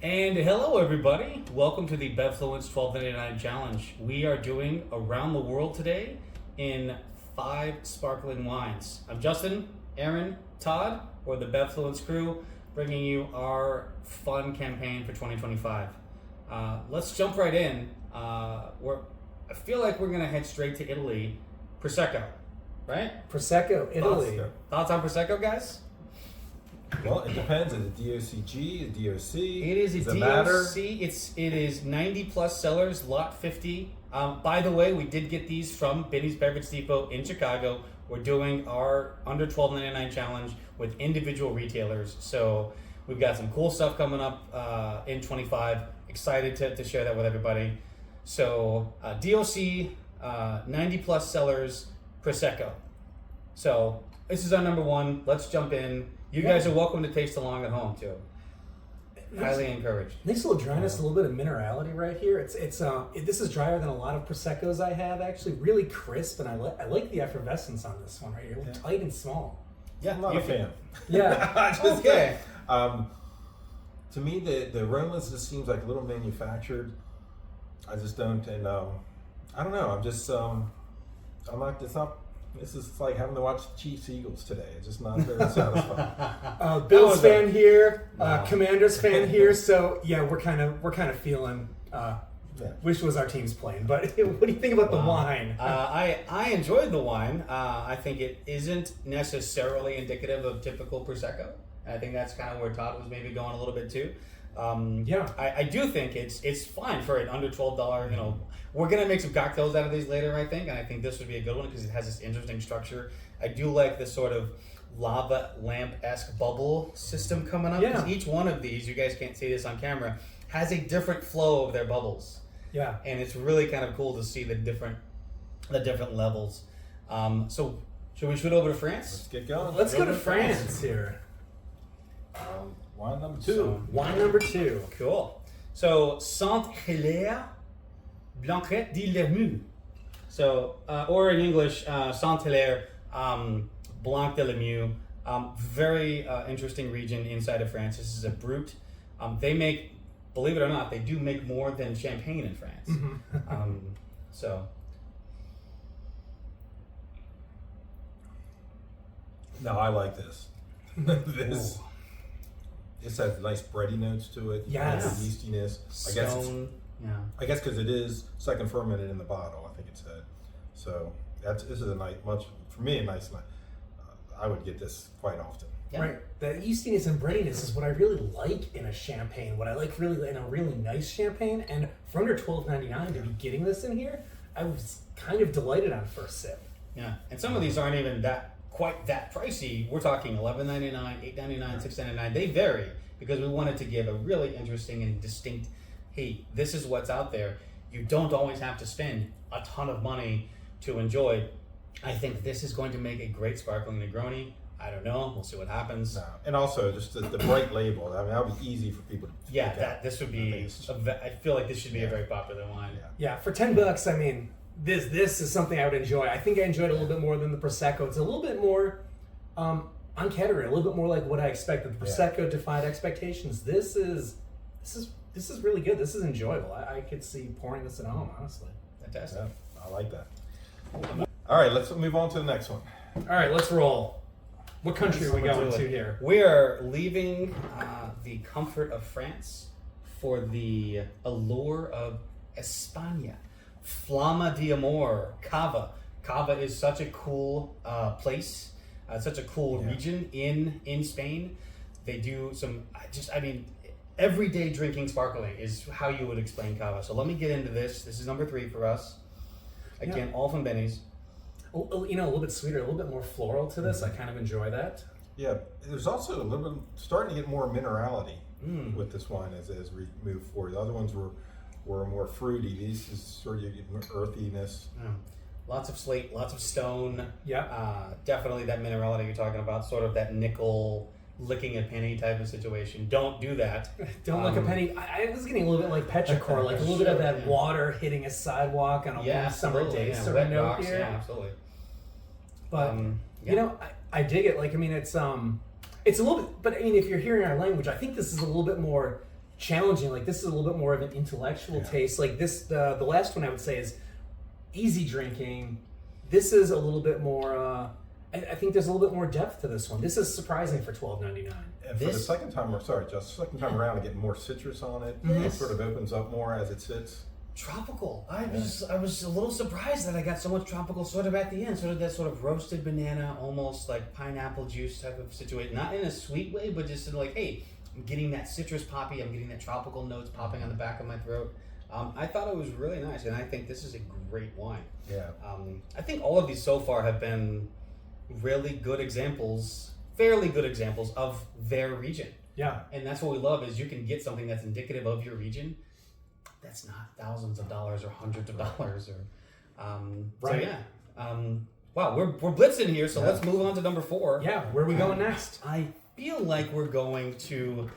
And hello, everybody. Welcome to the Bevfluence 1299 Challenge. We are doing around the world today in 5 sparkling wines. I'm Justin, Aaron, Todd, or the Bevfluence crew, bringing you our fun campaign for 2025. Let's jump right in. I feel like we're going to head straight to Italy. Prosecco, right? Prosecco, Italy. Thoughts on Prosecco, guys? Well, it depends. Is it DOCG? Is it DOC? It is a Does it DOC. matter? It is 90 plus sellers, lot 50. By the way, we did get these from Binny's Beverage Depot in Chicago. We're doing our under $12.99 challenge with individual retailers. So we've got some cool stuff coming up in 25. Excited to share that with everybody. So DOC, 90 plus sellers, Prosecco. So this is our number one. Let's jump in. You guys are welcome to taste along at home too. Highly encouraged. Nice little dryness, a little bit of minerality right here. This is drier than a lot of Proseccos I have. Actually, really crisp, and I like the effervescence on this one right here. Yeah. Tight and small. Yeah, I'm not a fan. Yeah. Okay. To me, the aromas just seems like a little manufactured. I just don't, and I don't know. I'm just, I'm not. It's not. This is like having to watch the Chiefs Eagles today. It's just not very satisfying. Bills fan here, Wow. Commanders fan here. So yeah, we're kind of feeling. Wish it was our team's playing, but what do you think about the wine? I enjoyed the wine. I think it isn't necessarily indicative of typical Prosecco. I think that's kind of where Todd was maybe going a little bit too. I do think it's fine for an under $12. You know, we're gonna make some cocktails out of these later, I think, and I think this would be a good one because it has this interesting structure. I do like this sort of lava lamp-esque bubble system coming up. Yeah. Each one of these, you guys can't see this on camera, has a different flow of their bubbles. Yeah. And it's really kind of cool to see the different levels. So should we shoot over to France? Let's get going. Let's go to France here. Wine number 2. Wine number 2. Cool. So Saint-Hilaire Blanquette de Lermue. So, or in English, Saint-Hilaire Blanc de Lermue. Very interesting region inside of France. This is a brut. They make, believe it or not, they do make more than champagne in France. Mm-hmm. No, I like this. This has nice bready notes to it. Yes. The yeastiness. Stone. I guess because it is second fermented in the bottle, I think it said. So this is a nice, for me, a nice. I would get this quite often. Yeah. Right. The yeastiness and breadiness is what I really like in a champagne. What I like really in a really nice champagne. And for under $12.99 to be getting this in here, I was kind of delighted on first sip. Yeah, and some of these aren't even quite that pricey. We're talking $11.99, $8.99, $6.99. They vary because we wanted to give a really interesting and distinct, hey, this is what's out there. You don't always have to spend a ton of money to enjoy. I think this is going to make a great sparkling Negroni. I don't know. We'll see what happens. No. And also just the bright label. I mean, that would be easy for people to pick out. This would be. I feel like this should be a very popular wine. Yeah. Yeah, for $10, I mean, this is something I would enjoy. I think I enjoyed it a little bit more than the Prosecco. It's a little bit more on category, a little bit more like what I expected. The Prosecco defied expectations. This is really good. This is enjoyable. I could see pouring this at home, honestly. Fantastic. Yeah, I like that. All right, let's move on to the next one. All right, let's roll. What country are we going to here? We are leaving the comfort of France for the allure of España. Flama de Amor, Cava. Cava is such a cool place, such a cool region in Spain. They do some, everyday drinking sparkling is how you would explain Cava. So let me get into this. This is number 3 for us. Again, all from Benny's. You know, a little bit sweeter, a little bit more floral to this. I kind of enjoy that. Yeah, there's also a little bit starting to get more minerality with this wine as we move forward. The other ones were more fruity. These is sort of you get more earthiness. Lots of slate, lots of stone. Yeah. Definitely that minerality you're talking about, sort of that nickel licking a penny type of situation. Don't do that. Don't lick a penny. I was getting a little bit like petrichor, like a little bit of that water hitting a sidewalk on a warm summer day. Yeah, sort wet of note rocks, here. yeah, absolutely. But you know, I dig it. Like, I mean, it's a little bit. But I mean, if you're hearing our language, I think this is a little bit more challenging. Like, this is a little bit more of an intellectual taste. Like this, the last one I would say is easy drinking. This is a little bit more. I think there's a little bit more depth to this one. This is surprising for $12.99. And for the second time around, I get more citrus on it. It sort of opens up more as it sits. Tropical. I was a little surprised that I got so much tropical sort of at the end. Sort of that sort of roasted banana, almost like pineapple juice type of situation. Not in a sweet way, but just in like, hey, I'm getting that citrus poppy. I'm getting that tropical notes popping on the back of my throat. I thought it was really nice, and I think this is a great wine. Yeah. I think all of these so far have been really good examples, fairly good examples of their region. Yeah. And that's what we love is you can get something that's indicative of your region. That's not thousands of dollars or hundreds of dollars or right. So yeah. Wow, we're blitzing here, so let's move on to number 4. Yeah, where are we going next? I feel like we're going to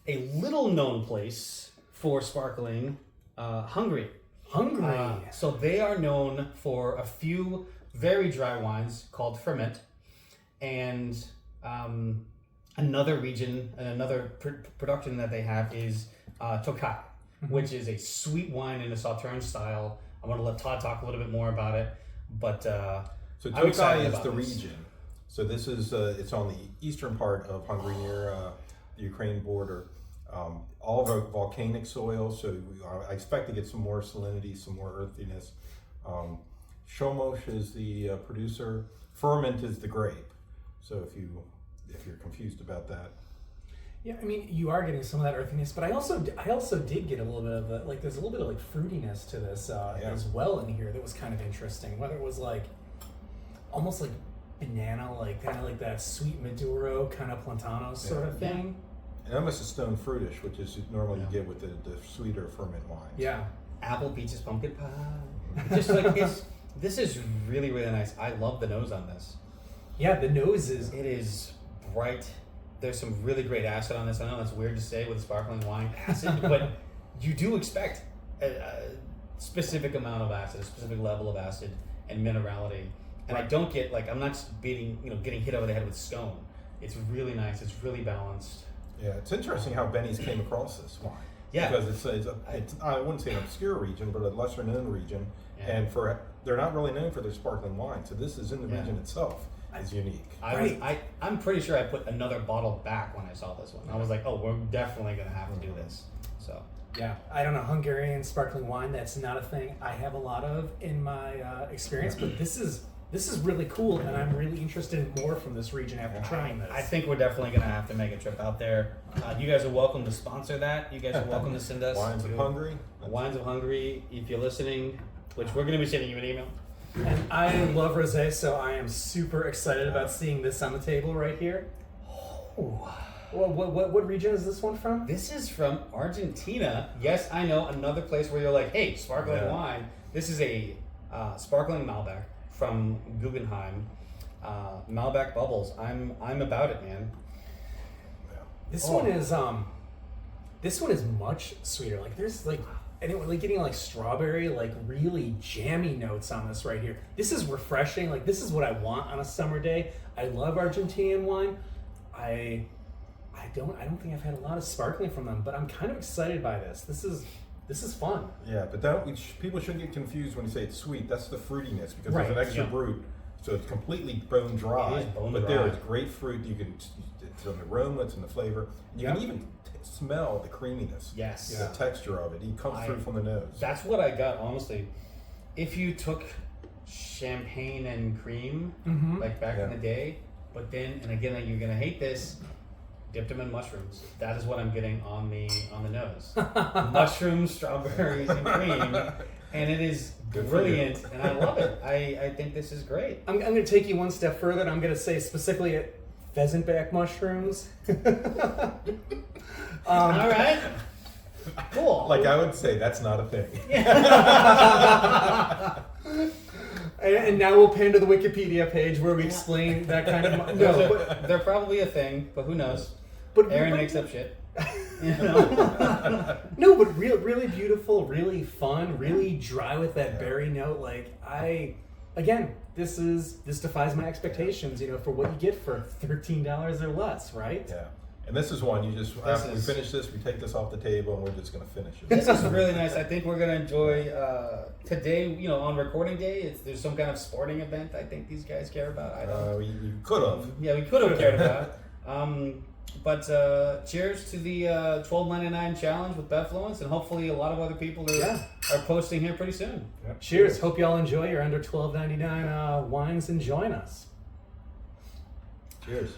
a little known place for sparkling, Hungary. So they are known for a few very dry wines called Ferment, and another region and another production that they have is Tokaj, which is a sweet wine in a Sauterne style. I'm going to let Todd talk a little bit more about it, but so I'm excited Tokaj is about the this. region. So this is it's on the eastern part of Hungary near the Ukraine border. All volcanic soil, so I expect to get some more salinity, some more earthiness. Somosh is the producer. Ferment is the grape. So if you're confused about that. Yeah, I mean, you are getting some of that earthiness, but I also did get a little bit of like there's a little bit of like fruitiness to this as well in here that was kind of interesting. Whether it was like almost like banana, like kind of like that sweet Maduro kind of Plantano sort of thing. And almost a stone fruitish, which is normally you get with the sweeter ferment wines. Yeah. Apple, peaches, pumpkin pie. Just like this is really, really nice. I love the nose on this. Yeah, the nose is... It is bright. There's some really great acid on this. I know that's weird to say with a sparkling wine, acid, but you do expect a specific amount of acid, a specific level of acid and minerality. And I don't get, like, I'm not just getting hit over the head with stone. It's really nice. It's really balanced. Yeah, it's interesting how Benny's came across this wine. Yeah. Because it's I wouldn't say an obscure region, but a lesser known region. Yeah. And they're not really known for their sparkling wine. So this is in the region itself is unique. I'm pretty sure I put another bottle back when I saw this one. I was like, oh, we're definitely going to have to do this. So yeah, I don't know, Hungarian sparkling wine, that's not a thing I have a lot of in my experience, but this is really cool, and I'm really interested in more from this region after trying this. I think we're definitely going to have to make a trip out there. You guys are welcome to sponsor that. You guys are welcome to send us Wines of Hungary. Wines of Hungary, if you're listening, which we're going to be sending you an email. And I love rosé, so I am super excited about seeing this on the table right here. Oh. What region is this one from? This is from Argentina. Yes, I know, another place where you're like, hey, sparkling wine. This is a sparkling Malbec from Guggenheim. Malbec bubbles. I'm about it, man. This one is much sweeter. Like there's like getting like strawberry, like really jammy notes on this right here. This is refreshing. Like this is what I want on a summer day. I love Argentinian wine. I don't think I've had a lot of sparkling from them, but I'm kind of excited by this. This is fun. Yeah, but people shouldn't get confused when you say it's sweet. That's the fruitiness because there's an extra brut, so it's completely bone dry. It is bone but dry. there is great fruit. It's in the aroma, it's in the flavor. You can even smell the creaminess. Yes. The texture of it. It comes through from the nose. That's what I got, honestly. If you took champagne and cream, like back in the day, but then, and again, you're gonna hate this, dipped them in mushrooms. That is what I'm getting on the nose. Mushrooms, strawberries, and cream, and it is brilliant, and I love it. I think this is great. I'm going to take you one step further, and I'm going to say specifically pheasant back mushrooms. All right. Cool. Like I would say, that's not a thing. And now we'll pan to the Wikipedia page where we explain that kind of... They're probably a thing, but who knows? But Aaron makes up shit. You know? No, but really beautiful, really fun, really dry with that berry note. Like this defies my expectations, for what you get for $13 or less, right? Yeah. And this is one you just after we is- finish this, we take this off the table and we're just gonna finish it. This is really nice. I think we're gonna enjoy today. You know, on recording day, there's some kind of sporting event. I think these guys care about. I don't. You could have. Yeah, we could have cared about. But cheers to the $12.99 challenge with Bevfluence, and hopefully a lot of other people are posting here pretty soon. Yep. Cheers. Hope you all enjoy your under $12.99 wines and join us. Cheers.